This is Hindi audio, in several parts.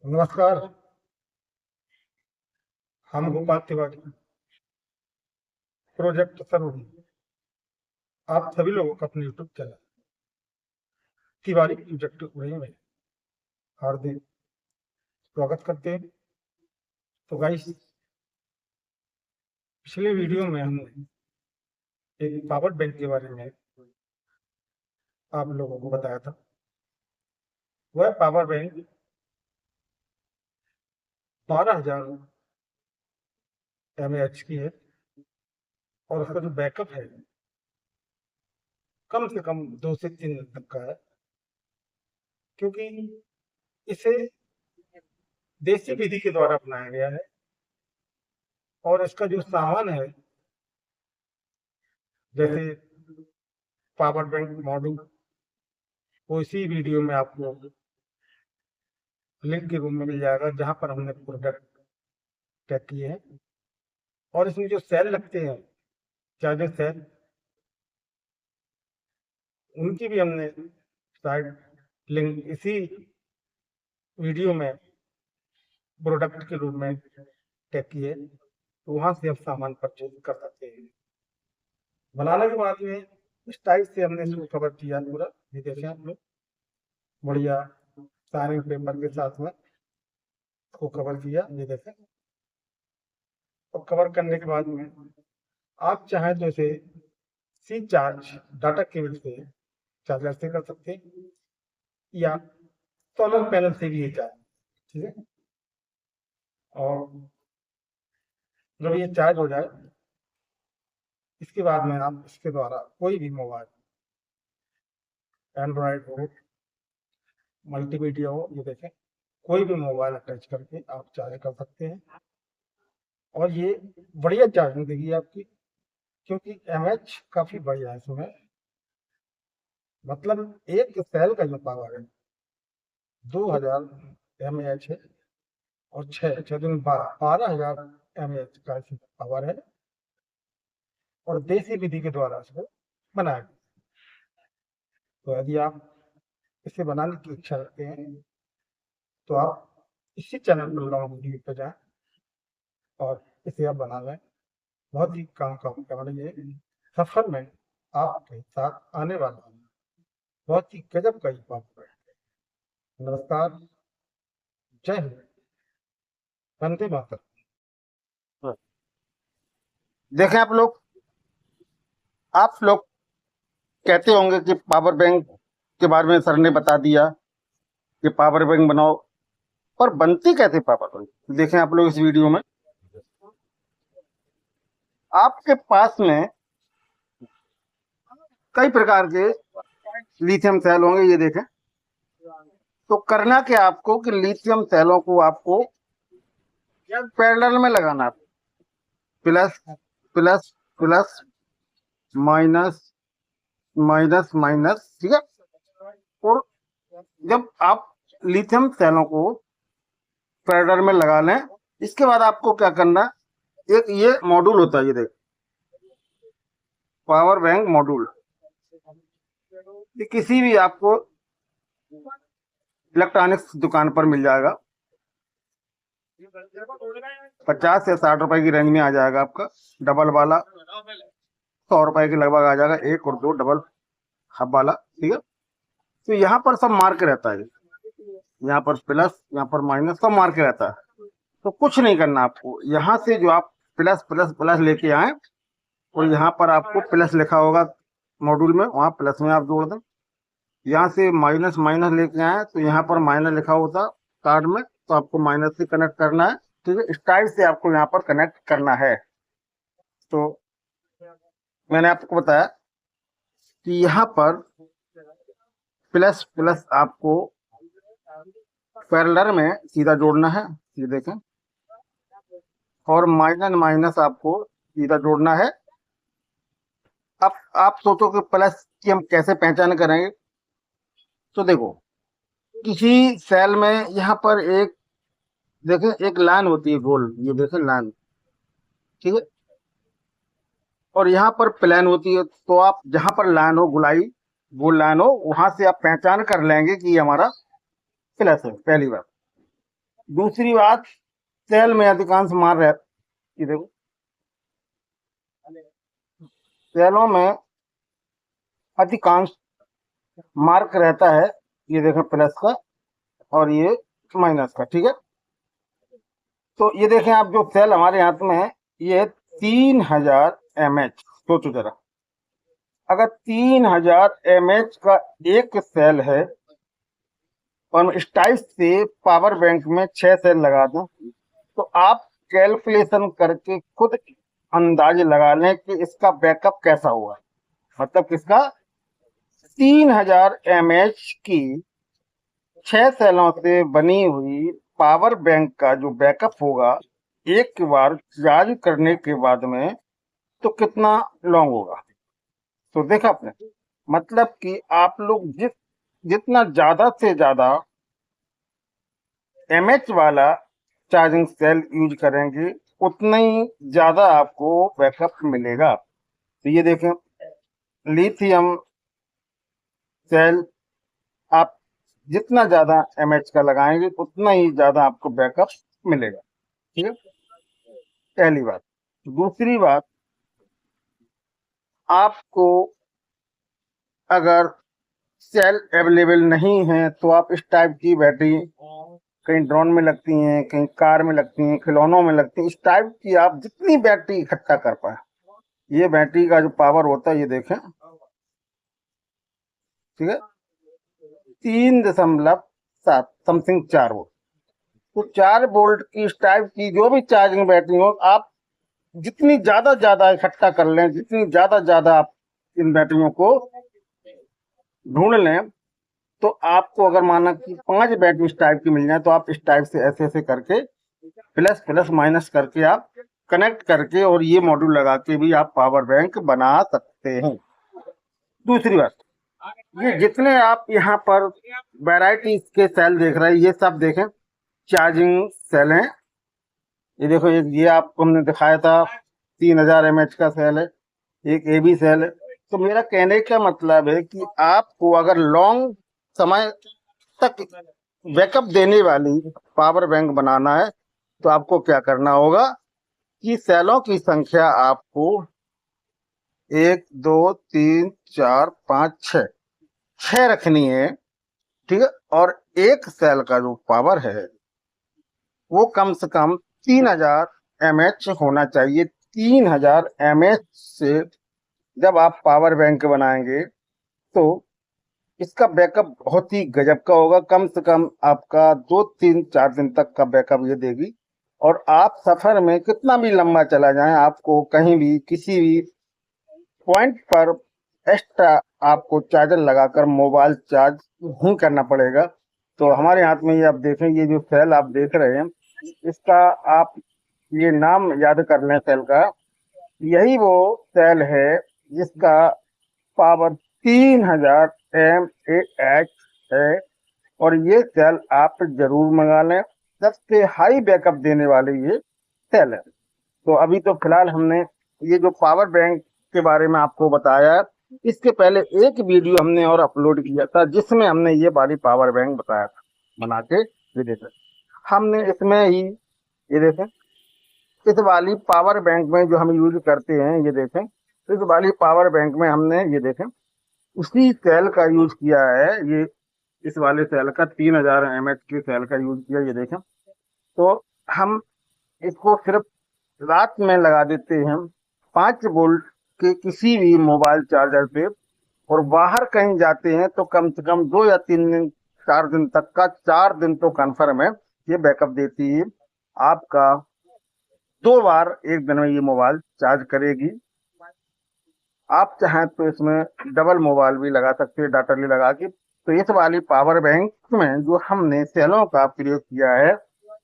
नमस्कार। हम गोपाल तिवारी, प्रोजेक्ट सरोही। आप सभी लोगों का अपने यूट्यूब चैनल तिवारी प्रोजेक्ट उड़े में हार्दिक स्वागत करते हैं। तो गाइस, पिछले वीडियो में हमने एक पावर बैंक के बारे में आप लोगों को बताया था। वह पावर बैंक 12,000 mAh की है और उसका जो बैकअप है कम से कम 2 से 3 दिन तक का है, क्योंकि इसे देसी विधि के द्वारा अपनाया गया है। और इसका जो सामान है, जैसे पावर बैंक मॉड्यूल, वो इसी वीडियो में आपको लिंक के रूप में मिल जाएगा, जहां पर हमने प्रोडक्ट टैग किए हैं। और इसमें जो सेल लगते हैं, चार्जर सेल, उनकी भी हमने शायद लिंक इसी वीडियो में प्रोडक्ट के रूप में टैग किए, तो वहां से आप सामान परचेज कर सकते हैं। बनाने के बाद में इस टाइप से हमने इसको कवर किया पूरा। ये देखें आप लोग, बढ़िया सारे पेपर के साथ में इसको कवर किया। ये देखें, और कवर करने के बाद में आप चाहें तो इसे सी चार्ज डाटा केबल से चार्जर से कर सकते हैं, या सोलर पैनल से भी ये चार्ज, ठीक है। और जब ये चार्ज हो जाए, इसके बाद में आप इसके द्वारा कोई भी मोबाइल, एंड्रॉयड हो, मल्टीमीडिया हो, ये देखें, कोई भी मोबाइल अटैच करके आप चार्ज कर सकते हैं। और ये बढ़िया चार्जिंग देगी आपकी, क्योंकि एमएच काफी बढ़िया है इसमें। मतलब एक सेल का जो पावर है 2,000 mAh है, और 12,000 mAh का इसमें पावर है, और देसी विधि के द्वारा इसको बनाया गया। तो यदि आप इसे बनाने की इच्छा रखते हैं, तो आप इसी चैनल पर लॉन्ग वीडियो पर जाएं और इसे आप बना लें। बहुत ही काम का और ये सफर में आपके साथ आने वाला है। बहुत ही गजब का ये पावर है। नमस्कार, जय हिंद, वंदे मातरम। देखें आप लोग कहते होंगे कि पावर बैंक के बारे में सर ने बता दिया कि पावर बैंक बनाओ, पर बनती कैसे पावर बैंक? देखें आप लोग इस वीडियो में, आपके पास में कई प्रकार के लिथियम सेल होंगे। ये देखें, तो करना क्या आपको कि लिथियम सेलों को आपको पैरेलल में लगाना है। Plus plus plus, minus minus minus, ठीक है। और जब आप लिथियम सेलों को पैरेलल में लगा लें, इसके बाद आपको क्या करना है, एक ये मॉड्यूल होता है, ये देख, पावर बैंक मॉड्यूल। ये किसी भी आपको इलेक्ट्रॉनिक्स दुकान पर मिल जाएगा, 50 से 60 रुपए की रेंज में आ जाएगा। आपका डबल वाला 100 रुपए के लगभग आ जाएगा, एक और दो डबल हब वाला, ठीक है। तो यहाँ पर सब मार्क रहता है, यहाँ पर प्लस, यहाँ पर माइनस, सब मार्क रहता है। तो कुछ नहीं करना आपको, यहाँ से जो आप प्लस प्लस प्लस लेके आए, और यहाँ पर आपको प्लस लिखा होगा मॉड्यूल में, वहां प्लस में आप जोड़ दें। यहाँ से माइनस माइनस लेके आए, तो यहाँ पर माइनस लिखा होता कार्ड में, तो आपको माइनस से कनेक्ट करना है, ठीक है। इस टाइप से आपको यहाँ पर कनेक्ट करना है। तो मैंने आपको बताया कि यहाँ पर प्लस प्लस आपको पैरेलल में सीधा जोड़ना है, ये देखें, और माइनस माइनस आपको सीधा जोड़ना है। अब आप सोचो कि प्लस की हम कैसे पहचान करेंगे। तो देखो, किसी सेल में यहाँ पर एक देखें, एक लाइन होती है गोल, ये देखें लाइन, ठीक है। और यहाँ पर प्लेन होती है। तो आप जहां पर लाइन हो, गुलाई गोल लाइन हो, वहां से आप पहचान कर लेंगे कि ये हमारा प्लस है, पहली बार। दूसरी बात, सेल में अधिकांश मार रहे, ये देखो सेलों में अधिकांश मार्क रहता है, ये देखें प्लस का और ये माइनस का, ठीक है। तो ये देखें आप, जो सेल हमारे हाथ में है ये 3000 mAh। सोचो जरा, अगर 3000 mAh का एक सेल है और इस टाइप से पावर बैंक में 6 सेल लगा दूं, तो आप कैलकुलेशन करके खुद अंदाज लगा लें कि इसका बैकअप कैसा हुआ। मतलब किसका, 3000 mAh की 6 सेलों से बनी हुई पावर बैंक का जो बैकअप होगा एक बार चार्ज करने के बाद में, तो कितना लॉन्ग होगा। तो देखा आपने, मतलब कि आप लोग जितना ज्यादा से ज्यादा mAh वाला चार्जिंग सेल यूज करेंगे उतना ही ज्यादा आपको बैकअप मिलेगा। तो ये देखें, लिथियम सेल आप जितना ज्यादा mAh का लगाएंगे उतना ही ज्यादा आपको बैकअप मिलेगा, ठीक है, पहली बात। दूसरी बात, आपको अगर सेल अवेलेबल नहीं है तो आप इस टाइप की बैटरी, कहीं ड्रोन में लगती हैं, कहीं कार में लगती हैं, खिलौनों में लगती हैं, इस टाइप की आप जितनी बैटरी इकट्ठा कर पाए, ये बैटरी का जो पावर होता है ये देखें, ठीक है, 3.7 समथिंग 4 वोल्ट। तो 4 वोल्ट की इस टाइप की जो भी चार्जिंग बैटरी हो, आप जितनी ज्यादा इकट्ठा कर लें, जितनी ज्यादा आप इन बैटरियों को ढूंढ लें, तो आपको अगर माना कि 5 बैटरी इस टाइप की मिल जाए, तो आप इस टाइप से ऐसे ऐसे करके प्लस प्लस माइनस करके आप कनेक्ट करके और ये मॉड्यूल लगा के भी आप पावर बैंक बना सकते हैं। दूसरी बात, ये जितने आप यहाँ पर वैरायटी के सेल देख रहे हैं, ये सब देखें चार्जिंग सेल हैं। ये देखो, एक ये आपको हमने दिखाया था 3000 mAh का सेल है, एक ए बी सेल है। तो मेरा कहने का मतलब है कि आपको अगर लॉन्ग समय तक बैकअप देने वाली पावर बैंक बनाना है, तो आपको क्या करना होगा कि सेलों की संख्या आपको 1 2 3 4 5 6 रखनी है, ठीक है। और एक सेल का जो पावर है वो कम से कम 3000 mAh होना चाहिए। 3000 mAh से जब आप पावर बैंक बनाएंगे तो इसका बैकअप बहुत ही गजब का होगा। कम से कम आपका 2 3 4 दिन तक का बैकअप ये देगी। और आप सफर में कितना भी लंबा चला जाए, आपको कहीं भी किसी भी पॉइंट पर एक्स्ट्रा आपको चार्जर लगाकर मोबाइल चार्ज नहीं करना पड़ेगा। तो हमारे हाथ में ये आप देखें, ये जो सेल आप देख रहे हैं, इसका आप ये नाम याद कर लें सेल का। यही वो सेल है जिसका पावर 3000 mAh है। और ये सेल आप जरूर मंगा लें, सबसे हाई बैकअप देने वाले ये सेल है। तो अभी तो फिलहाल हमने ये जो पावर बैंक के बारे में आपको बताया, इसके पहले एक वीडियो हमने और अपलोड किया था जिसमें हमने ये वाली पावर बैंक बताया था बना के। ये देखें, हमने इसमें ही ये देखें, इस वाली पावर बैंक में जो हम यूज करते हैं, ये देखें, इस वाली पावर बैंक में हमने ये देखें उसी सेल का यूज किया है। ये इस वाले सेल का 3000 mAh के सेल का यूज किया, ये देखें। तो हम इसको सिर्फ रात में लगा देते हैं 5 वोल्ट के किसी भी मोबाइल चार्जर पे, और बाहर कहीं जाते हैं तो कम से कम 2 या 3 दिन 4 दिन तक का, 4 दिन तो कन्फर्म है ये बैकअप देती है। आपका 2 बार एक दिन में ये मोबाइल चार्ज करेगी। आप चाहें तो इसमें डबल मोबाइल भी लगा सकते हैं, डाटा लगा के। तो इस वाली पावर बैंक में जो हमने सेलों का प्रयोग किया है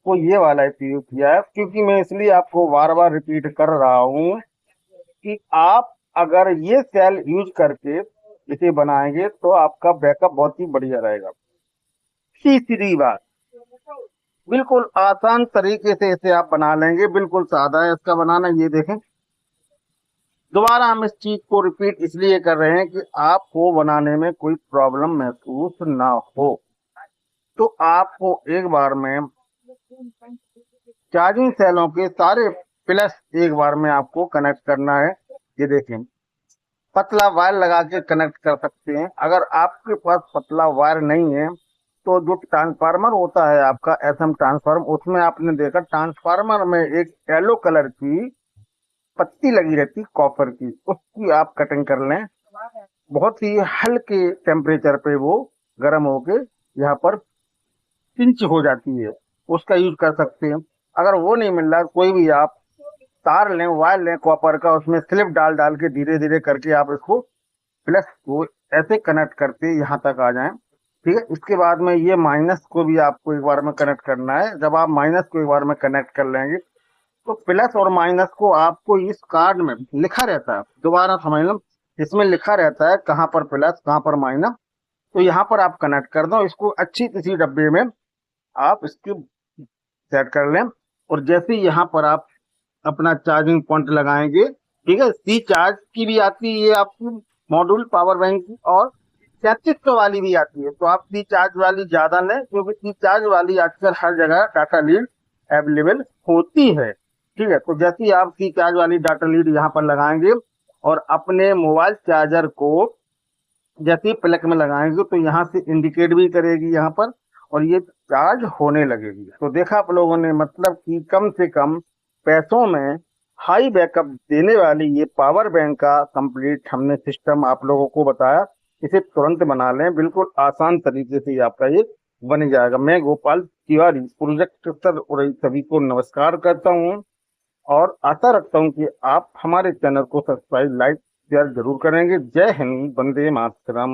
वो ये वाला प्रयोग किया है, क्योंकि मैं इसलिए आपको बार बार रिपीट कर रहा हूँ कि आप अगर ये सेल यूज करके इसे बनाएंगे तो आपका बैकअप बहुत ही बढ़िया रहेगा। तीसरी बात, बिल्कुल आसान तरीके से इसे आप बना लेंगे, बिल्कुल सादा है इसका बनाना। ये देखें, दोबारा हम इस चीज को रिपीट इसलिए कर रहे हैं कि आपको बनाने में कोई प्रॉब्लम महसूस ना हो। तो आपको एक बार में चार्जिंग सेलों के सारे प्लस एक बार में आपको कनेक्ट करना है। ये देखें, पतला वायर लगा के कनेक्ट कर सकते हैं। अगर आपके पास पतला वायर नहीं है तो जो ट्रांसफार्मर होता है आपका एसएम ट्रांसफार्मर, उसमें आपने देखा ट्रांसफार्मर में एक येलो कलर की पत्ती लगी रहती कॉपर की, उसकी आप कटिंग कर लें। बहुत ही हल्के टेम्परेचर पे वो गर्म होके यहाँ पर पिंच हो जाती है, उसका यूज कर सकते हैं। अगर वो नहीं मिल रहा, कोई भी आप तार लें, वायर लें कॉपर का, उसमें स्लिप डाल डाल के धीरे धीरे करके आप इसको प्लस को ऐसे कनेक्ट करते यहाँ तक आ जाएं। ठीक है, इसके बाद में ये माइनस को भी आपको एक बार में कनेक्ट करना है। जब आप माइनस को एक बार में कनेक्ट कर लेंगे तो प्लस और माइनस को आपको इस कार्ड में लिखा रहता है, दोबारा समझ लो, इसमें लिखा रहता है कहाँ पर प्लस कहाँ पर माइनस। तो यहाँ पर आप कनेक्ट कर दो इसको, अच्छी किसी डब्बे में आप इसकी सेट कर लें। और जैसे यहाँ पर आप अपना चार्जिंग पॉइंट लगाएंगे, ठीक है, सी चार्ज की भी आती है ये आपकी मॉड्यूल पावर बैंक की, और 3300 वाली भी आती है। तो आप सी चार्ज वाली ज्यादा लें, क्योंकि सी चार्ज वाली आजकल हर जगह डाटा लीड अवेलेबल होती है। ठीक है, तो जैसे ही आप सी चार्ज वाली डाटा लीड यहाँ पर लगाएंगे और अपने मोबाइल चार्जर को जैसे ही प्लग में लगाएंगे तो यहाँ से इंडिकेट भी करेगी यहाँ पर, और ये चार्ज होने लगेगी। तो देखा आप लोगों ने, मतलब कि कम से कम पैसों में हाई बैकअप देने वाली ये पावर बैंक का कंप्लीट हमने सिस्टम आप लोगों को बताया। इसे तुरंत बना लें, बिल्कुल आसान तरीके से आपका ये बन जाएगा। मैं गोपाल तिवारी प्रोजेक्ट सर और सभी को नमस्कार करता हूँ, और आशा रखता हूँ कि आप हमारे चैनल को सब्सक्राइब, लाइक, शेयर जरूर करेंगे। जय हिंद, वंदे मातरम।